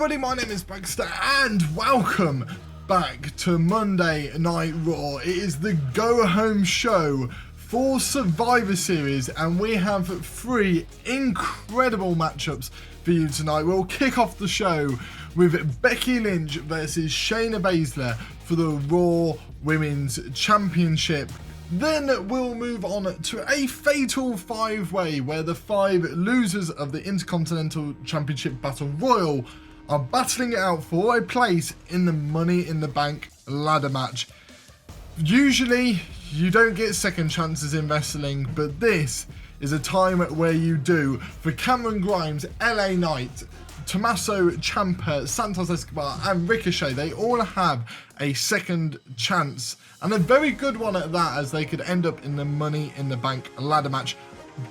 everybody, my name is Bragster and welcome back to Monday Night Raw. It is the go-home show for Survivor Series and we have three incredible matchups for you tonight. We'll kick off the show with Becky Lynch versus Shayna Baszler for the Raw Women's Championship. Then we'll move on to a fatal five-way where the five losers of the Intercontinental Championship Battle Royal are battling it out for a place in the Money in the Bank ladder match. Usually you don't get second chances in wrestling, but this is a time where you do. For Cameron Grimes, LA Knight, Tommaso Ciampa, Santos Escobar and Ricochet, they all have a second chance, and a very good one at that, as they could end up in the Money in the Bank ladder match.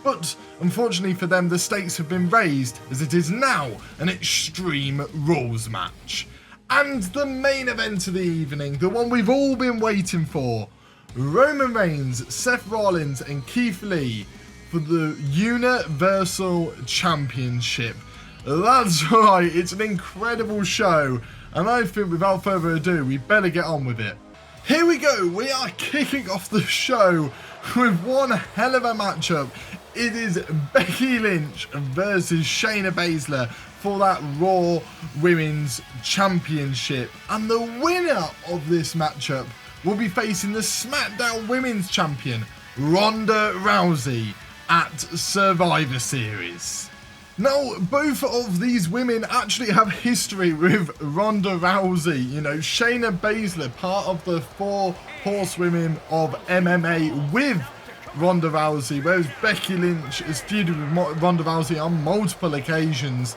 But unfortunately for them, the stakes have been raised, as it is now an Extreme Rules match. And the main event of the evening, the one we've all been waiting for, Roman Reigns, Seth Rollins and Keith Lee for the Universal Championship. That's right, it's an incredible show, and I think without further ado, we better get on with it. Here we go, we are kicking off the show with one hell of a matchup. It is Becky Lynch versus Shayna Baszler for that Raw Women's Championship. And the winner of this matchup will be facing the SmackDown Women's Champion, Ronda Rousey, at Survivor Series. Now, both of these women actually have history with Ronda Rousey. You know, Shayna Baszler, part of the 4 horsewomen of MMA with Ronda Rousey, whereas Becky Lynch has feuded with Ronda Rousey on multiple occasions,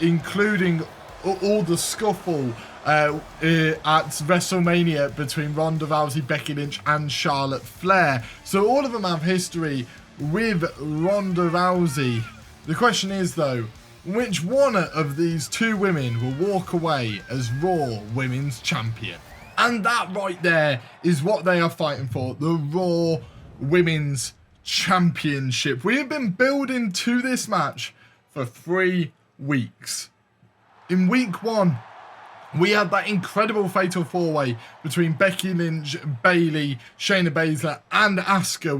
including all the scuffle at WrestleMania between Ronda Rousey, Becky Lynch and Charlotte Flair. So all of them have history with Ronda Rousey. The question is though, which one of these two women will walk away as Raw Women's Champion? And that right there is what they are fighting for, the Raw Women's Championship. We have been building to this match for 3 weeks. In week 1, we had that incredible fatal 4-way between Becky Lynch, Bayley, Shayna Baszler and Asuka,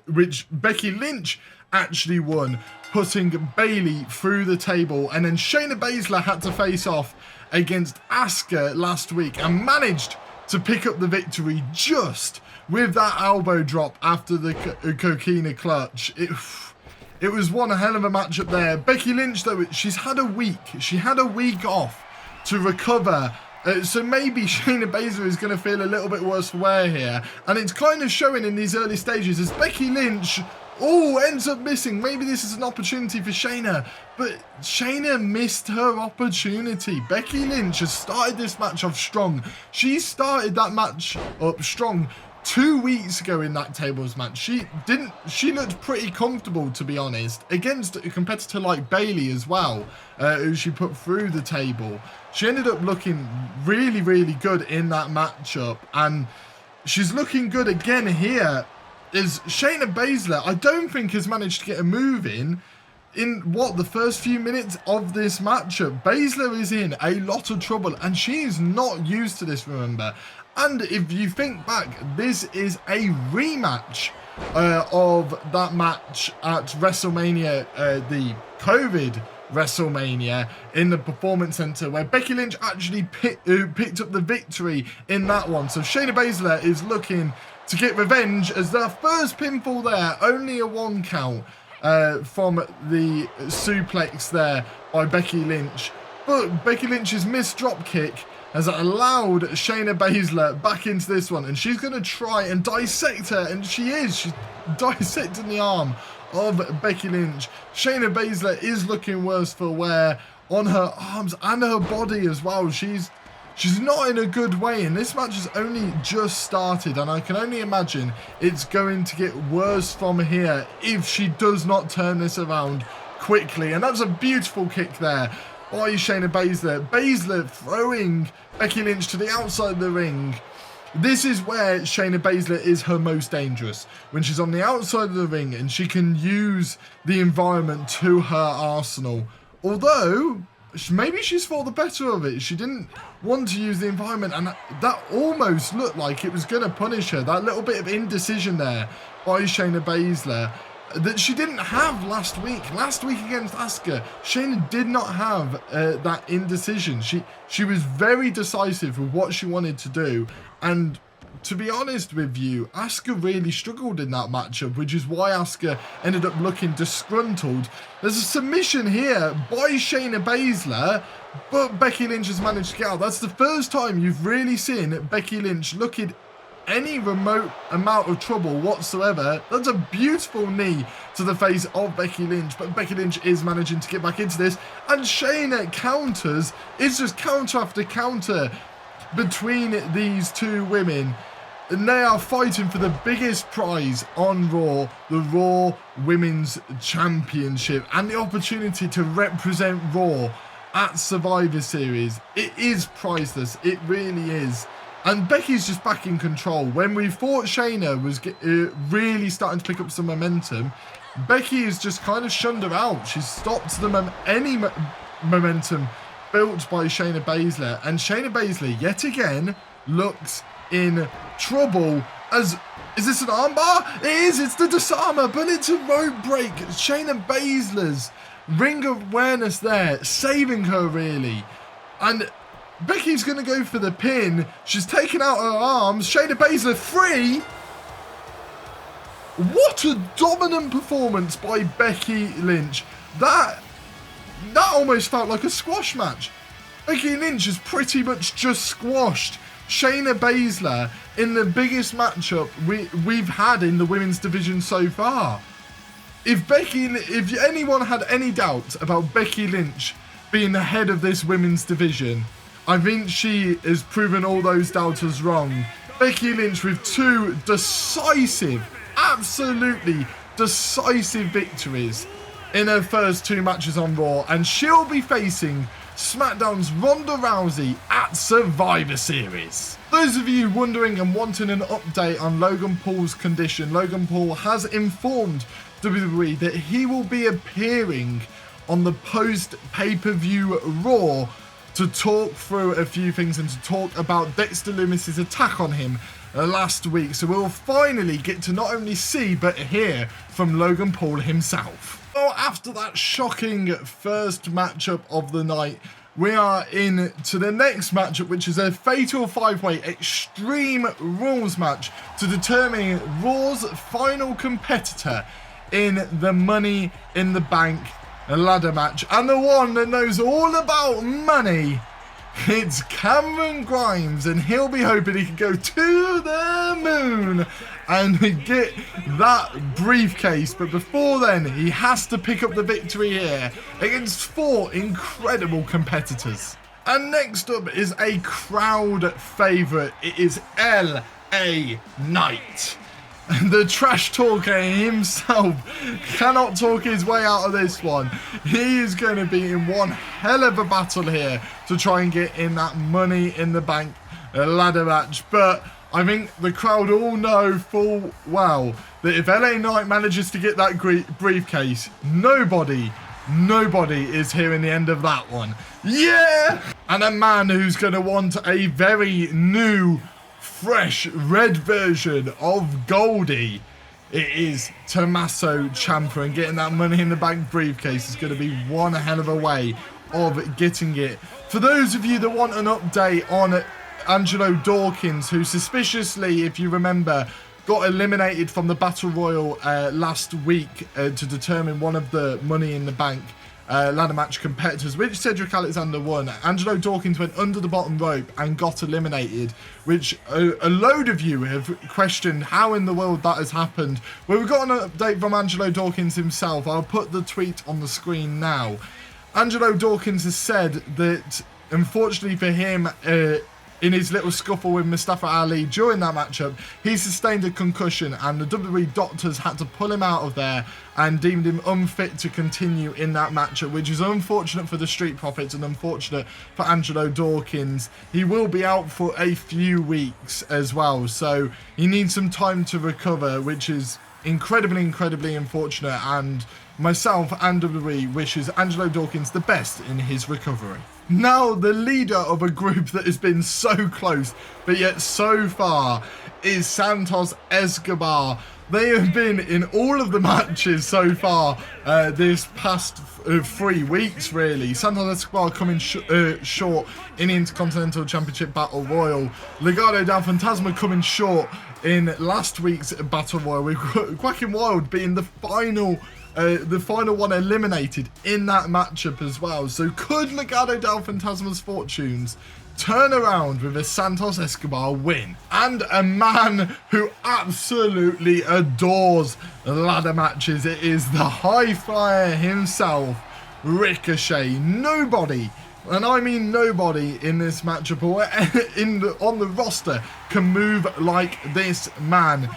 which Becky Lynch actually won, putting Bayley through the table, and then Shayna Baszler had to face off against Asuka last week and managed to pick up the victory just with that elbow drop after the coquina clutch. It was one hell of a matchup there. Becky Lynch though, she's had a week. She had a week off to recover. So maybe Shayna Baszler is going to feel a little bit worse for wear here. And it's kind of showing in these early stages as Becky Lynch ends up missing. Maybe this is an opportunity for Shayna, but Shayna missed her opportunity. Becky Lynch has started this match off strong. She started that match up strong 2 weeks ago in that tables match. She looked pretty comfortable, to be honest, against a competitor like Bayley as well, who she put through the table. She ended up looking really, really good in that matchup, and she's looking good again here. Is Shayna Baszler, I don't think has managed to get a move in the first few minutes of this matchup. Baszler is in a lot of trouble and she is not used to this, remember. And if you think back, this is a rematch of that match at WrestleMania, the COVID WrestleMania in the Performance Center, where Becky Lynch actually picked up the victory in that one. So Shayna Baszler is looking to get revenge as their first pinfall there, only a 1 count from the suplex there by Becky Lynch. But Becky Lynch's missed drop kick has allowed Shayna Baszler back into this one, and she's going to try and dissect her, and she's dissecting the arm of Becky Lynch. Shayna Baszler is looking worse for wear on her arms and her body as well. She's not in a good way, and this match has only just started, and I can only imagine it's going to get worse from here if she does not turn this around quickly. And that's a beautiful kick there by Shayna Baszler. Baszler throwing Becky Lynch to the outside of the ring. This is where Shayna Baszler is her most dangerous, when she's on the outside of the ring and she can use the environment to her arsenal. Although maybe she's thought the better of it. She didn't want to use the environment, and that almost looked like it was going to punish her. That little bit of indecision there by Shayna Baszler that she didn't have last week. Last week against Asuka, Shayna did not have that indecision. She was very decisive with what she wanted to do, and to be honest with you, Asuka really struggled in that matchup, which is why Asuka ended up looking disgruntled. There's a submission here by Shayna Baszler, but Becky Lynch has managed to get out. That's the first time you've really seen Becky Lynch look in any remote amount of trouble whatsoever. That's a beautiful knee to the face of Becky Lynch, but Becky Lynch is managing to get back into this, and Shayna counters. It's just counter after counter between these two women. And they are fighting for the biggest prize on Raw, the Raw Women's Championship, and the opportunity to represent Raw at Survivor Series. It is priceless. It really is. And Becky's just back in control. When we thought Shayna was really starting to pick up some momentum, Becky has just kind of shunned her out. She's stopped any momentum built by Shayna Baszler. And Shayna Baszler, yet again, looks in trouble. Is this an armbar? It is. It's the disarmer, but it's a rope break. Shayna Baszler's ring awareness there, saving her really. And Becky's going to go for the pin. She's taken out her arms. Shayna Baszler free. What a dominant performance by Becky Lynch. That almost felt like a squash match. Becky Lynch has pretty much just squashed Shayna Baszler in the biggest matchup we've had in the women's division so far. If anyone had any doubt about Becky Lynch being the head of this women's division, I think she has proven all those doubters wrong. Becky Lynch with two decisive, absolutely decisive victories in her first two matches on Raw, and she'll be facing SmackDown's Ronda Rousey at Survivor Series. Those of you wondering and wanting an update on Logan Paul's condition, Logan Paul has informed WWE that he will be appearing on the post-pay-per-view Raw to talk through a few things and to talk about Dexter Lumis's attack on him last week. So we'll finally get to not only see but hear from Logan Paul himself. Well, after that shocking first matchup of the night, we are in to the next matchup, which is a fatal 5-way Extreme Rules match to determine Raw's final competitor in the Money in the Bank ladder match. And the one that knows all about money, it's Cameron Grimes, and he'll be hoping he can go to the moon and get that briefcase. But before then, he has to pick up the victory here against four incredible competitors. And next up is a crowd favourite. It is LA Knight. The trash talker himself cannot talk his way out of this one. He is going to be in one hell of a battle here to try and get in that Money in the Bank ladder match. But I think the crowd all know full well that if LA Knight manages to get that briefcase, nobody is hearing the end of that one. Yeah! And a man who's going to want a very new, fresh red version of Goldie, it is Tommaso Ciampa, and getting that Money in the Bank briefcase is going to be one hell of a way of getting it. For those of you that want an update on Angelo Dawkins, who suspiciously, if you remember, got eliminated from the Battle Royal last week to determine one of the Money in the Bank ladder match competitors, which Cedric Alexander won. Angelo Dawkins went under the bottom rope and got eliminated, which a load of you have questioned how in the world that has happened. Well, we've got an update from Angelo Dawkins himself. I'll put the tweet on the screen now. Angelo Dawkins has said that, unfortunately for him, in his little scuffle with Mustafa Ali during that matchup, he sustained a concussion, and the WWE doctors had to pull him out of there and deemed him unfit to continue in that matchup, which is unfortunate for the Street Profits and unfortunate for Angelo Dawkins. He will be out for a few weeks as well, so he needs some time to recover, which is incredibly unfortunate, and myself and WWE wishes Angelo Dawkins the best in his recovery. Now, the leader of a group that has been so close, but yet so far, is Santos Escobar. They have been in all of the matches so far this past 3 weeks, really. Santos Escobar coming short in the Intercontinental Championship Battle Royal. Legado del Fantasma coming short in last week's Battle Royal, with Quacking Wild being the final one eliminated in that matchup as well. So could Legado del Fantasma's fortunes turn around with a Santos Escobar win? And a man who absolutely adores ladder matches, it is the high flyer himself, Ricochet. Nobody, and I mean nobody, in this matchup or on the roster can move like this man.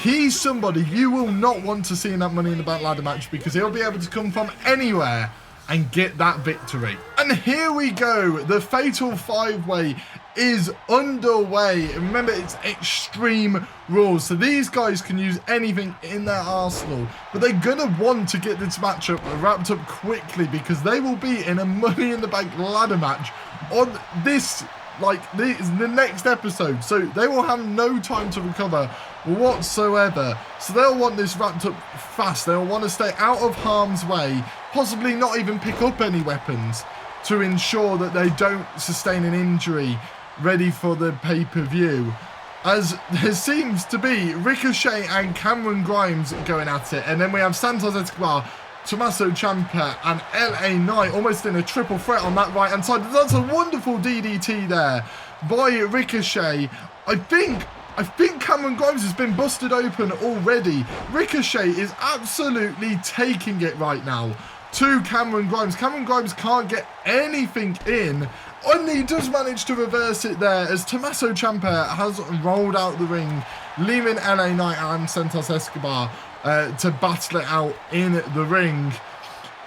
He's somebody you will not want to see in that Money in the Bank ladder match, because he'll be able to come from anywhere and get that victory. And here we go. The Fatal 5-Way is underway. Remember, it's Extreme Rules, so these guys can use anything in their arsenal, but they're going to want to get this matchup wrapped up quickly, because they will be in a Money in the Bank ladder match on this, the next episode, so they will have no time to recover whatsoever. So they'll want this wrapped up fast. They'll want to stay out of harm's way, possibly not even pick up any weapons, to ensure that they don't sustain an injury ready for the pay-per-view, as there seems to be Ricochet and Cameron Grimes going at it. And then we have Santos Escobar, Tommaso Ciampa and LA Knight almost in a triple threat on that right hand side. That's a wonderful DDT there by Ricochet. I think Cameron Grimes has been busted open already. Ricochet is absolutely taking it right now to Cameron Grimes. Cameron Grimes can't get anything in, and he does manage to reverse it there, as Tommaso Ciampa has rolled out the ring, leaving LA Knight and Santos Escobar to battle it out in the ring.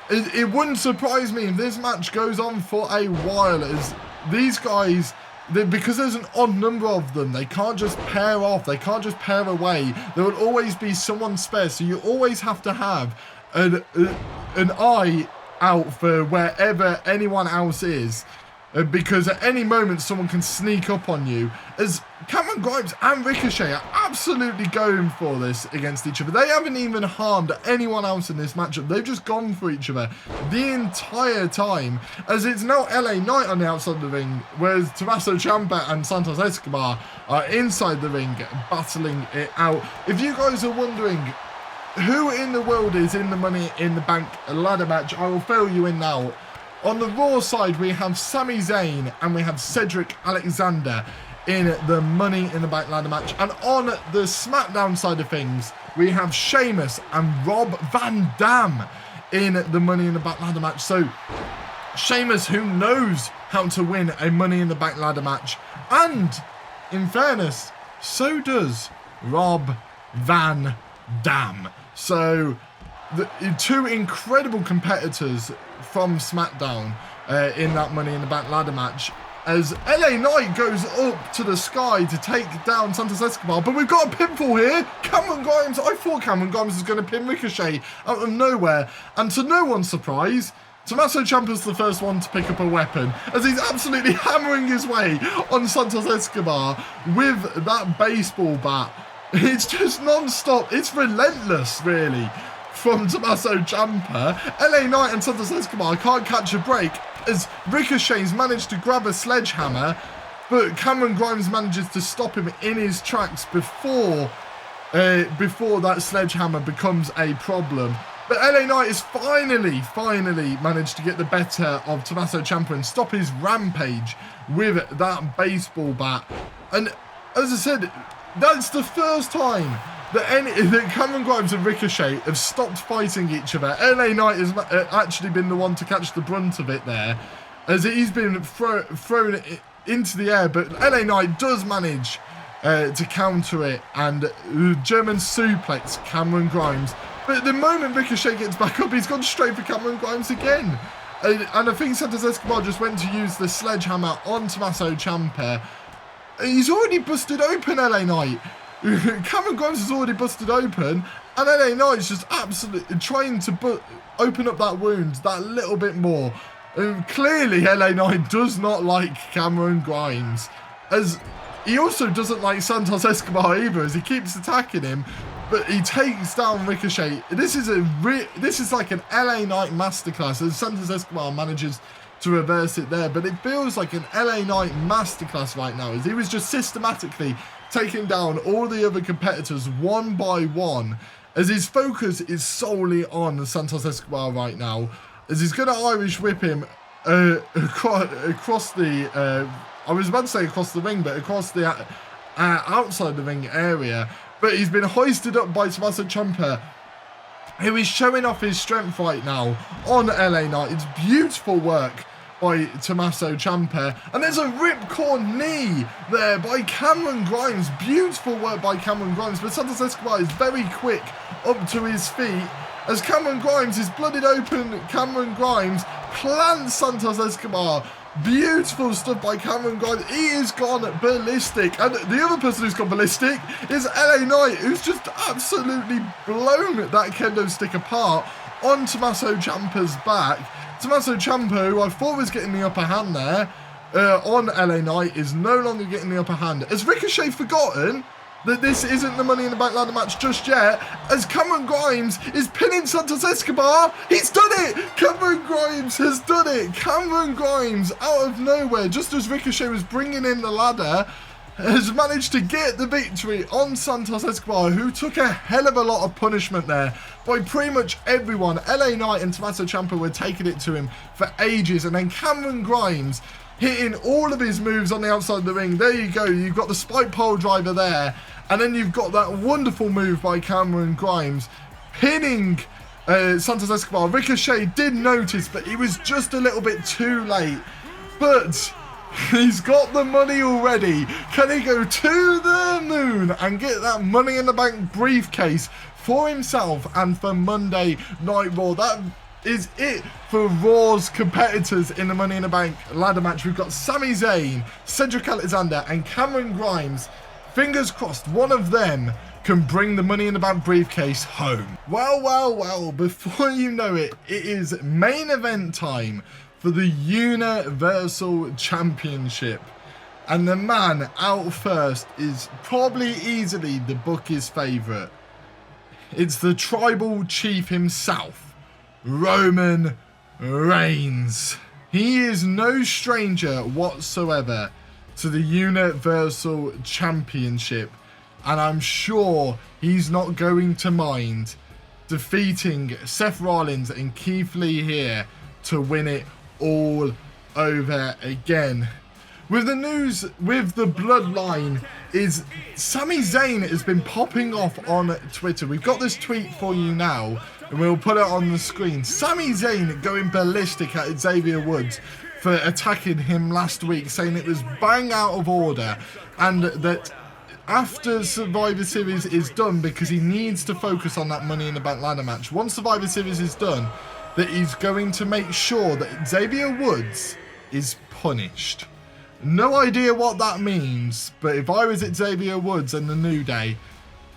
It wouldn't surprise me if this match goes on for a while, as these guys, because there's an odd number of them, they can't just pair off, they can't just pair away. There will always be someone spare, so you always have to have an eye out for wherever anyone else is, because at any moment someone can sneak up on you, as Cameron Grimes and Ricochet are absolutely going for this against each other. They haven't even harmed anyone else in this matchup. They've just gone for each other the entire time, as it's now LA Knight on the outside of the ring, whereas Tommaso Ciampa and Santos Escobar are inside the ring battling it out. If you guys are wondering who in the world is in the Money in the Bank ladder match, I will fill you in now. On the Raw side, we have Sami Zayn and we have Cedric Alexander in the Money in the Bank ladder match. And on the SmackDown side of things, we have Sheamus and Rob Van Dam in the Money in the Bank ladder match. So Sheamus, who knows how to win a Money in the Bank ladder match, and in fairness, so does Rob Van Dam. So the two incredible competitors from SmackDown in that Money in the Bank ladder match, as LA Knight goes up to the sky to take down Santos Escobar. But we've got a pinfall here. Cameron Grimes, I thought Cameron Grimes was going to pin Ricochet out of nowhere, and to no one's surprise, Tommaso Ciampa's the first one to pick up a weapon, as he's absolutely hammering his way on Santos Escobar with that baseball bat. It's just non-stop. It's relentless, really, from Tommaso Ciampa. LA Knight and Santos Escobar can't catch a break, as Ricochet's managed to grab a sledgehammer, but Cameron Grimes manages to stop him in his tracks before that sledgehammer becomes a problem. But LA Knight is finally managed to get the better of Tommaso Ciampa and stop his rampage with that baseball bat. And as I said, that's the first time that Cameron Grimes and Ricochet have stopped fighting each other. LA Knight has actually been the one to catch the brunt of it there, as he's been thrown into the air, but LA Knight does manage to counter it and German suplex Cameron Grimes. But the moment Ricochet gets back up, he's gone straight for Cameron Grimes again. And I think Santos Escobar just went to use the sledgehammer on Tommaso Ciampa. He's already busted open LA Knight. Cameron Grimes has already busted open, And LA Knight's just absolutely trying to open up that wound that little bit more. And clearly LA Knight does not like Cameron Grimes, as he also doesn't like Santos Escobar either, as he keeps attacking him. But he takes down Ricochet. This is like an LA Knight masterclass, as Santos Escobar manages to reverse it there. But it feels like an LA Knight masterclass right now, as he was just systematically taking down all the other competitors one by one, as his focus is solely on Santos Escobar right now, as he's going to Irish whip him across the, I was about to say across the ring, but across the outside the ring area. But he's been hoisted up by Tommaso Ciampa, who is showing off his strength right now on LA Knight. It's beautiful work by Tommaso Ciampa. And there's a ripcord knee there by Cameron Grimes. Beautiful work by Cameron Grimes. But Santos Escobar is very quick up to his feet, as Cameron Grimes is blooded open. Cameron Grimes plants Santos Escobar. Beautiful stuff by Cameron Grimes. He is gone ballistic. And the other person who's gone ballistic is LA Knight, who's just absolutely blown that kendo stick apart on Tommaso Ciampa's back. Tommaso Ciampa, who I thought was getting the upper hand there on LA Knight, is no longer getting the upper hand. Has Ricochet forgotten that this isn't the Money in the Bank ladder match just yet, as Cameron Grimes is pinning Santos Escobar? He's done it! Cameron Grimes has done it! Cameron Grimes, out of nowhere, just as Ricochet was bringing in the ladder, has managed to get the victory on Santos Escobar, who took a hell of a lot of punishment there by pretty much everyone. LA Knight and Tommaso Ciampa were taking it to him for ages, and then Cameron Grimes hitting all of his moves on the outside of the ring. There you go, you've got the spike pole driver there, and then you've got that wonderful move by Cameron Grimes, pinning Santos Escobar. Ricochet did notice, but he was just a little bit too late. But he's got the money already. Can he go to the moon and get that Money in the Bank briefcase for himself and for Monday Night Raw? That is it for Raw's competitors in the Money in the Bank ladder match. We've got Sami Zayn, Cedric Alexander and Cameron Grimes. Fingers crossed one of them can bring the Money in the Bank briefcase home. Well, before you know it, it is main event time for the Universal Championship. And the man out first is probably easily the bookie's favourite. It's the tribal chief himself, Roman Reigns. He is no stranger whatsoever to the Universal Championship, and I'm sure he's not going to mind defeating Seth Rollins and Keith Lee here to win it all over again. With the news with the bloodline is Sami Zayn has been popping off on Twitter. We've got this tweet for you now, and we'll put it on the screen. Sami Zayn going ballistic at Xavier Woods for attacking him last week, saying it was bang out of order, and that after Survivor Series is done, because he needs to focus on that Money in the Bank ladder match, once Survivor Series is done, that he's going to make sure that Xavier Woods is punished. No idea what that means, but if I was at Xavier Woods and the New Day,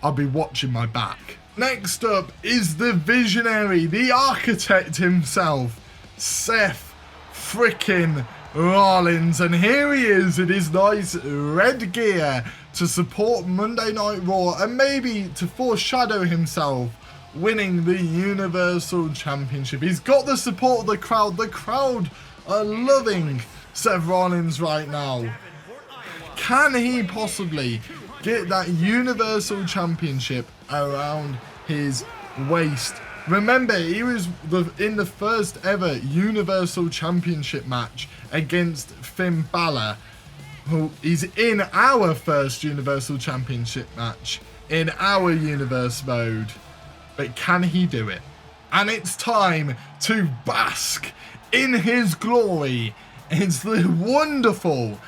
I'll be watching my back. Next up is the visionary, the architect himself, Seth frickin' Rollins, and here he is in his nice red gear to support Monday Night Raw, and maybe to foreshadow himself winning the Universal Championship. He's got the support of the crowd. The crowd are loving Seth Rollins right now. Can he possibly get that Universal Championship around his waist? Remember, he was in the first ever Universal Championship match against Finn Balor, who is in our first Universal Championship match in our universe mode. But can he do it? And it's time to bask in his glory. It's the wonderful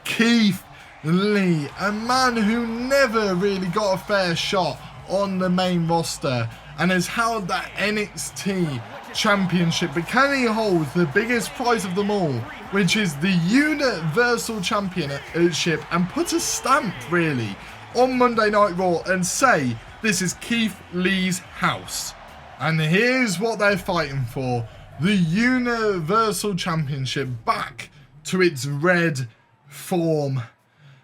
Keith Lee, a man who never really got a fair shot on the main roster and has held that NXT Championship. But can he hold the biggest prize of them all, which is the Universal Championship, and put a stamp really on Monday Night Raw and say, This is Keith Lee's house. And here's what they're fighting for. The Universal Championship back to its red form.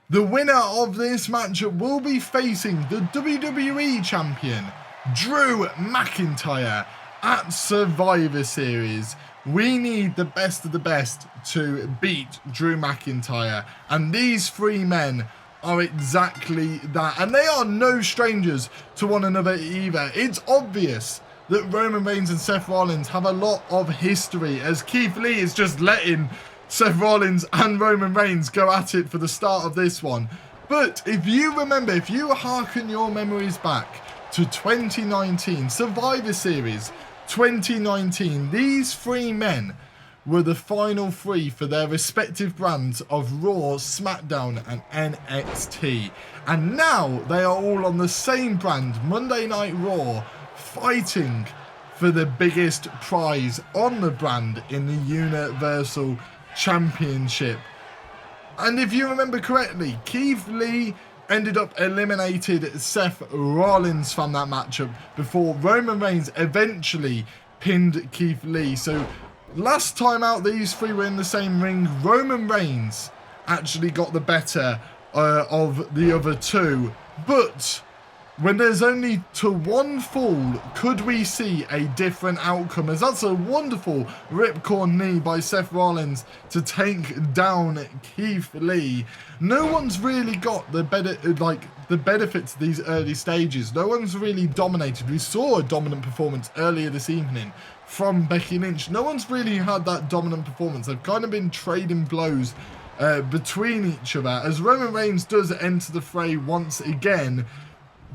The winner of this matchup will be facing the WWE Champion, Drew McIntyre, at Survivor Series. We need the best of the best to beat Drew McIntyre. And these three men are exactly that. And they are no strangers to one another either. It's obvious that Roman Reigns and Seth Rollins have a lot of history, as Keith Lee is just letting Seth Rollins and Roman Reigns go at it for the start of this one. But if you remember, if you harken your memories back to 2019, Survivor Series 2019, these three men were the final three for their respective brands of Raw, SmackDown and NXT. And now they are all on the same brand, Monday Night Raw, fighting for the biggest prize on the brand in the Universal Championship. And if you remember correctly, Keith Lee ended up eliminated Seth Rollins from that matchup before Roman Reigns eventually pinned Keith Lee. So last time out these three were in the same ring, Roman Reigns actually got the better of the other two. But when there's only to one fall, could we see a different outcome? As that's a wonderful ripcord knee by Seth Rollins to take down Keith Lee. No one's really got the benefits of these early stages. No one's really dominated. We saw a dominant performance earlier this evening from Becky Lynch. No one's really had that dominant performance. They've kind of been trading blows between each other, as Roman Reigns does enter the fray once again,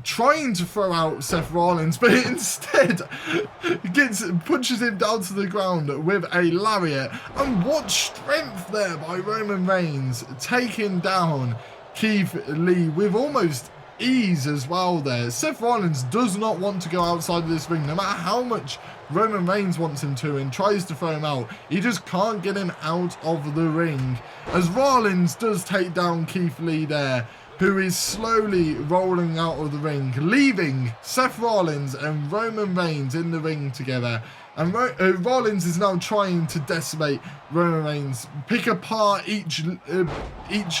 trying to throw out Seth Rollins, but instead punches him down to the ground with a lariat. And what strength there by Roman Reigns, taking down Keith Lee with almost ease as well there. Seth Rollins does not want to go outside of this ring, no matter how much Roman Reigns wants him to and tries to throw him out. He just can't get him out of the ring, as Rollins does take down Keith Lee there, who is slowly rolling out of the ring, leaving Seth Rollins and Roman Reigns in the ring together. And Rollins is now trying to decimate Roman Reigns, pick apart each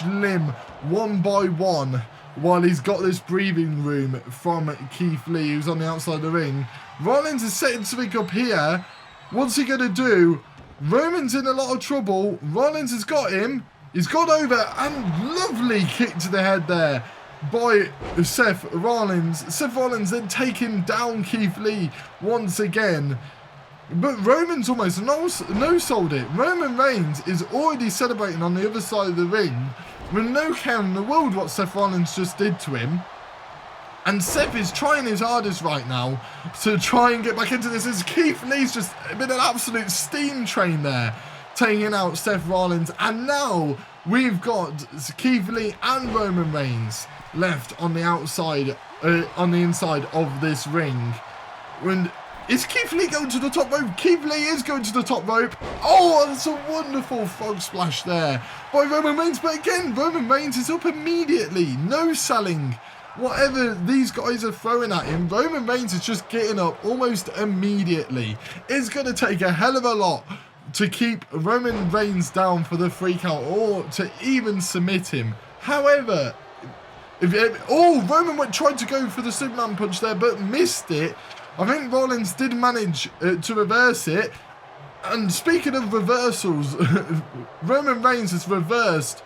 limb one by one, while he's got this breathing room from Keith Lee, who's on the outside of the ring. Rollins is setting something up here. What's he going to do? Roman's in a lot of trouble. Rollins has got him. He's gone over, and lovely kick to the head there by Seth Rollins. Seth Rollins then taking down Keith Lee once again. But Roman's almost no-sold it. Roman Reigns is already celebrating on the other side of the ring with no care in the world what Seth Rollins just did to him. And Seth is trying his hardest right now to try and get back into this, as Keith Lee's just been an absolute steam train there, taking out Seth Rollins. And now we've got Keith Lee and Roman Reigns left on the outside, on the inside of this ring. When is Keith Lee going to the top rope? Keith Lee is going to the top rope. Oh, that's a wonderful frog splash there by Roman Reigns. But again, Roman Reigns is up immediately. No selling whatever these guys are throwing at him. Roman Reigns is just getting up almost immediately. It's going to take a hell of a lot to keep Roman Reigns down for the 3 count, or to even submit him. However, Roman tried to go for the Superman punch there, but missed it. I think Rollins did manage to reverse it. And speaking of reversals, Roman Reigns has reversed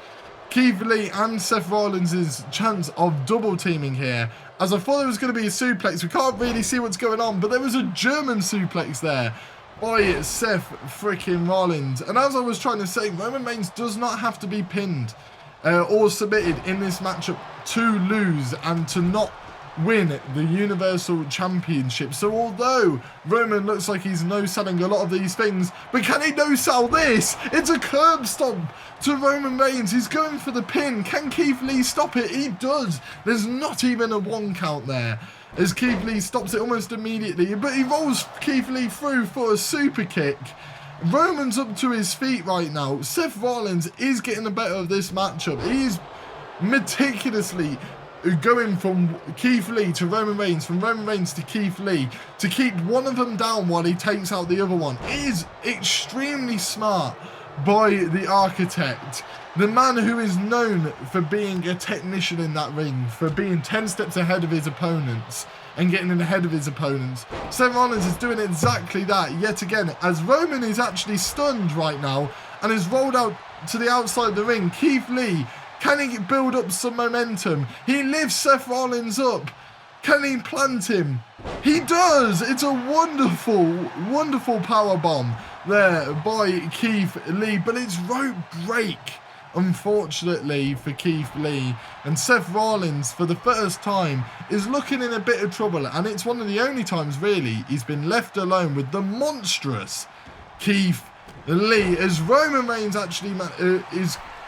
Keith Lee and Seth Rollins' chance of double teaming here, as I thought there was going to be a suplex. We can't really see what's going on, but there was a German suplex there by Seth freaking Rollins. And as I was trying to say, Roman Reigns does not have to be pinned or submitted in this matchup to lose and to not win the Universal Championship. So although Roman looks like he's no-selling a lot of these things, but can he no-sell this? It's a curb stomp to Roman Reigns. He's going for the pin. Can Keith Lee stop it? He does. There's not even a 1 count there, as Keith Lee stops it almost immediately, but he rolls Keith Lee through for a super kick. Roman's up to his feet right now. Seth Rollins is getting the better of this matchup. He's meticulously going from Keith Lee to Roman Reigns, from Roman Reigns to Keith Lee, to keep one of them down while he takes out the other one. It is extremely smart by the architect. The man who is known for being a technician in that ring, for being 10 steps ahead of his opponents and getting in ahead of his opponents. Seth Rollins is doing exactly that yet again, as Roman is actually stunned right now and is rolled out to the outside of the ring. Keith Lee, can he build up some momentum? He lifts Seth Rollins up. Can he plant him? He does! It's a wonderful, wonderful powerbomb there by Keith Lee, but it's rope break, unfortunately, for Keith Lee. And Seth Rollins, for the first time, is looking in a bit of trouble, and it's one of the only times, really, he's been left alone with the monstrous Keith Lee, as Roman Reigns actually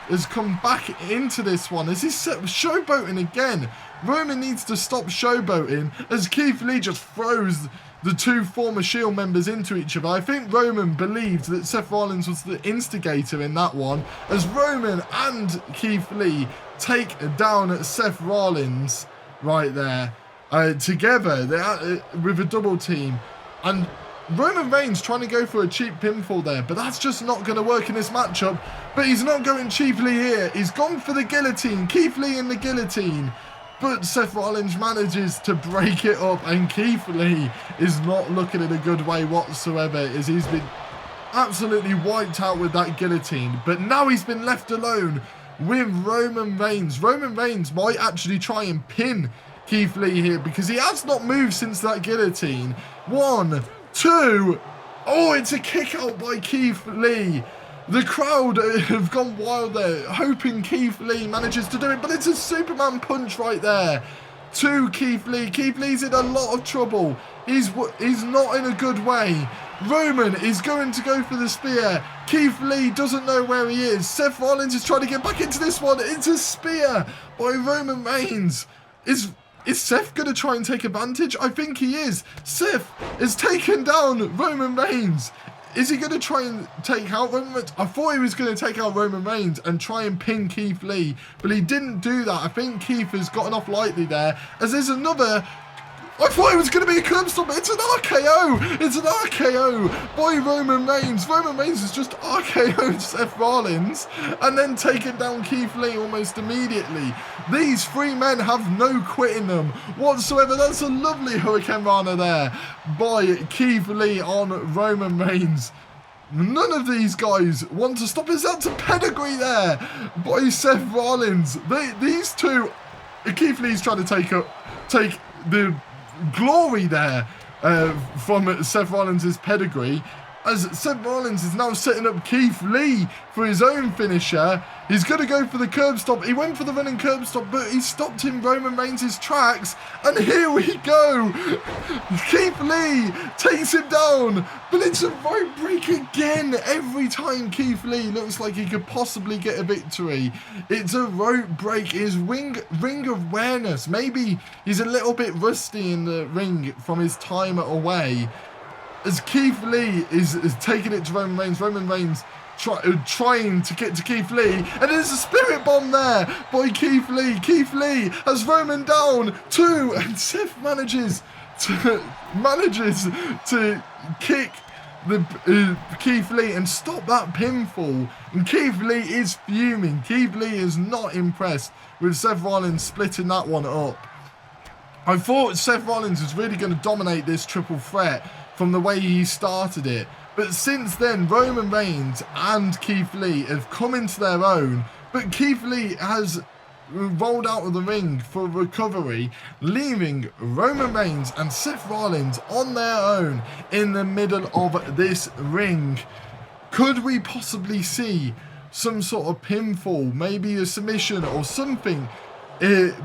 has come back into this one, as he's showboating again. Roman needs to stop showboating, as Keith Lee just throws the two former Shield members into each other. I think Roman believed that Seth Rollins was the instigator in that one, as Roman and Keith Lee take down Seth Rollins right there together with a double team. And Roman Reigns trying to go for a cheap pinfall there, but that's just not going to work in this matchup. But he's not going cheaply here. He's gone for the guillotine. Keith Lee in the guillotine. But Seth Rollins manages to break it up, and Keith Lee is not looking in a good way whatsoever, as he's been absolutely wiped out with that guillotine. But now he's been left alone with Roman Reigns. Roman Reigns might actually try and pin Keith Lee here, because he has not moved since that guillotine. 1, 2. Oh, it's a kick out by Keith Lee. The crowd have gone wild there, hoping Keith Lee manages to do it, but it's a Superman punch right there to Keith Lee. Keith Lee's in a lot of trouble. He's not in a good way. Roman is going to go for the spear. Keith Lee doesn't know where he is. Seth Rollins is trying to get back into this one. It's a spear by Roman Reigns. Is Seth going to try and take advantage? I think he is. Seth has taken down Roman Reigns. Is he going to try and take out Roman Reigns? I thought he was going to take out Roman Reigns and try and pin Keith Lee, but he didn't do that. I think Keith has gotten off lightly there, as there's another... I thought it was going to be a curb stop, but it's an RKO. It's an RKO by Roman Reigns. Roman Reigns has just RKO'd Seth Rollins and then taken down Keith Lee almost immediately. These three men have no quit in them whatsoever. That's a lovely Hurricane Rana there by Keith Lee on Roman Reigns. None of these guys want to stop. Is that a pedigree there by Seth Rollins? These two, Keith Lee's trying to take the glory there from Seth Rollins' pedigree, as Seth Rollins is now setting up Keith Lee for his own finisher. He's going to go for the curb stop. He went for the running curb stop, but he stopped in Roman Reigns' tracks. And here we go. Keith Lee takes him down, but it's a rope break again. Every time Keith Lee looks like he could possibly get a victory, it's a rope break. His ring awareness, maybe he's a little bit rusty in the ring from his time away, as Keith Lee is taking it to Roman Reigns. Roman Reigns trying to get to Keith Lee, and there's a spirit bomb there by Keith Lee. Keith Lee has Roman down 2, and Seth manages to kick the Keith Lee and stop that pinfall. And Keith Lee is fuming. Keith Lee is not impressed with Seth Rollins splitting that one up. I thought Seth Rollins was really going to dominate this triple threat from the way he started it. But since then, Roman Reigns and Keith Lee have come into their own. But Keith Lee has rolled out of the ring for recovery, leaving Roman Reigns and Seth Rollins on their own in the middle of this ring. Could we possibly see some sort of pinfall, maybe a submission or something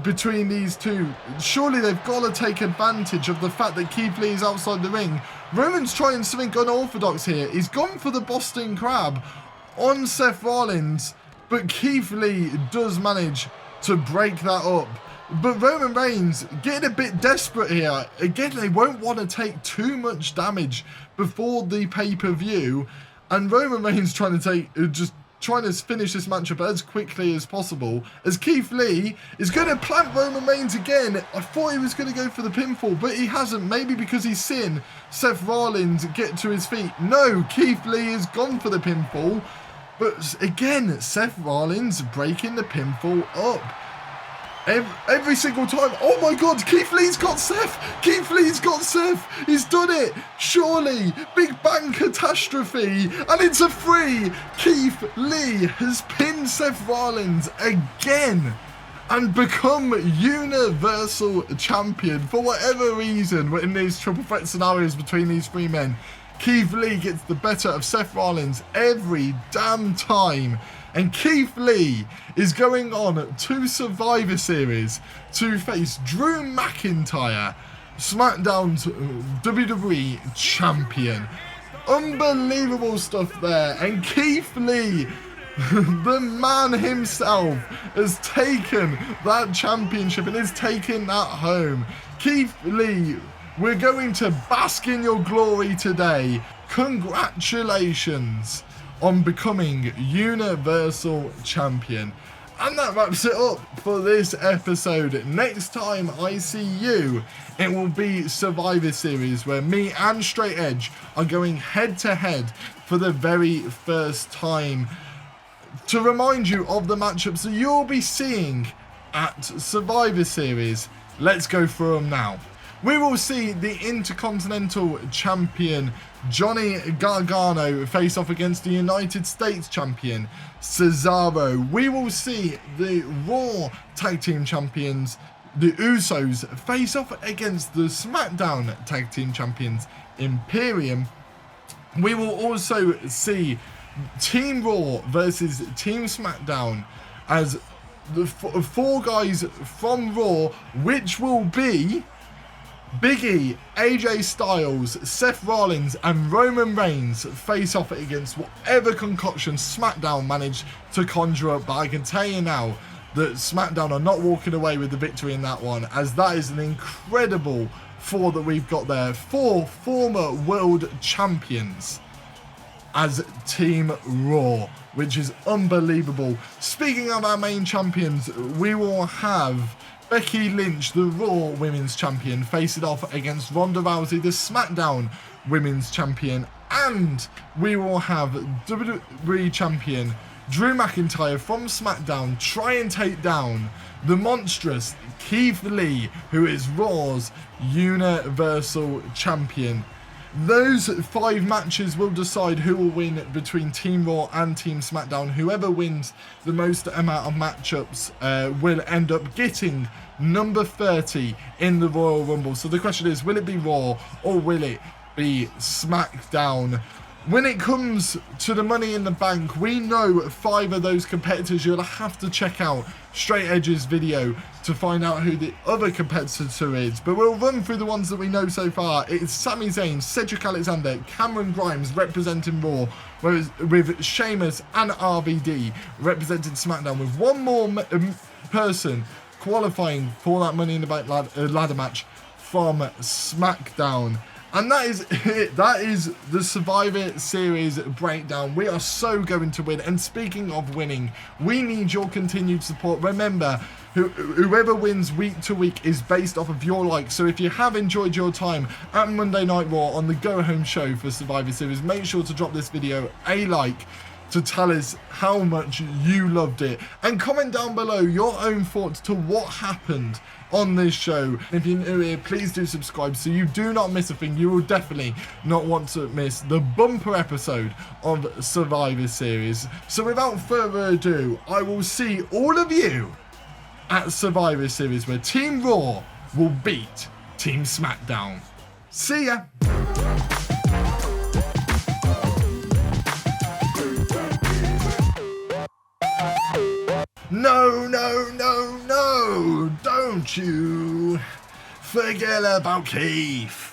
between these two? Surely they've got to take advantage of the fact that Keith Lee is outside the ring. Roman's trying something unorthodox here. He's gone for the Boston Crab on Seth Rollins, but Keith Lee does manage to break that up. But Roman Reigns getting a bit desperate here. Again, they won't want to take too much damage before the pay-per-view, and Roman Reigns trying to trying to finish this matchup as quickly as possible, as Keith Lee is going to plant Roman Reigns again. I thought he was going to go for the pinfall, but he hasn't. Maybe because he's seen Seth Rollins get to his feet. No, Keith Lee has gone for the pinfall. But again, Seth Rollins breaking the pinfall up. Every single time. Oh my God, Keith Lee's got Seth. Keith Lee's got Seth. He's done it. Surely. Big Bang catastrophe. And it's a 3. Keith Lee has pinned Seth Rollins again and become Universal Champion. For whatever reason, in these triple threat scenarios between these 3 men, Keith Lee gets the better of Seth Rollins every damn time. And Keith Lee is going on to Survivor Series to face Drew McIntyre, SmackDown's WWE Champion. Unbelievable stuff there. And Keith Lee, the man himself, has taken that championship and is taking that home. Keith Lee, we're going to bask in your glory today. Congratulations on becoming Universal Champion. And that wraps it up for this episode. Next time I see you, it will be Survivor Series, where me and Straight Edge are going head to head for the very first time. To remind you of the matchups that you'll be seeing at Survivor Series, let's go through them now. We will see the Intercontinental Champion Johnny Gargano face off against the United States Champion Cesaro. We will see the Raw Tag Team Champions, the Usos, face off against the SmackDown Tag Team Champions Imperium. We will also see Team Raw versus Team SmackDown as the 4 guys from Raw, which will be Big E, AJ Styles, Seth Rollins and Roman Reigns face off against whatever concoction SmackDown managed to conjure up. But I can tell you now that SmackDown are not walking away with the victory in that one, as that is an incredible 4 that we've got there. 4 former world champions as Team Raw, which is unbelievable. Speaking of our main champions, we will have Becky Lynch, the Raw Women's Champion, facing off against Ronda Rousey, the SmackDown Women's Champion. And we will have WWE Champion Drew McIntyre from SmackDown try and take down the monstrous Keith Lee, who is Raw's Universal Champion. Those 5 matches will decide who will win between Team Raw and Team SmackDown. Whoever wins the most amount of matchups will end up getting number 30 in the Royal Rumble. So the question is, will it be Raw or will it be SmackDown? When it comes to the Money in the Bank, we know 5 of those competitors. You'll have to check out Straight Edge's video to find out who the other competitor is. But we'll run through the ones that we know so far. It's Sami Zayn, Cedric Alexander, Cameron Grimes representing Raw, whereas with Sheamus and RVD representing SmackDown, with one more person qualifying for that Money in the Bank ladder match from SmackDown. And that is it. That is the Survivor Series breakdown. We are so going to win. And speaking of winning, we need your continued support. Remember, whoever wins week to week is based off of your likes. So if you have enjoyed your time at Monday Night Raw on the Go Home show for Survivor Series, make sure to drop this video a like to tell us how much you loved it. And comment down below your own thoughts to what happened on this show. If you're new here, please do subscribe so you do not miss a thing. You will definitely not want to miss the bumper episode of Survivor Series. So without further ado, I will see all of you at Survivor Series, where Team Raw will beat Team SmackDown. See ya! No, no, no, no! Don't you forget about Keith!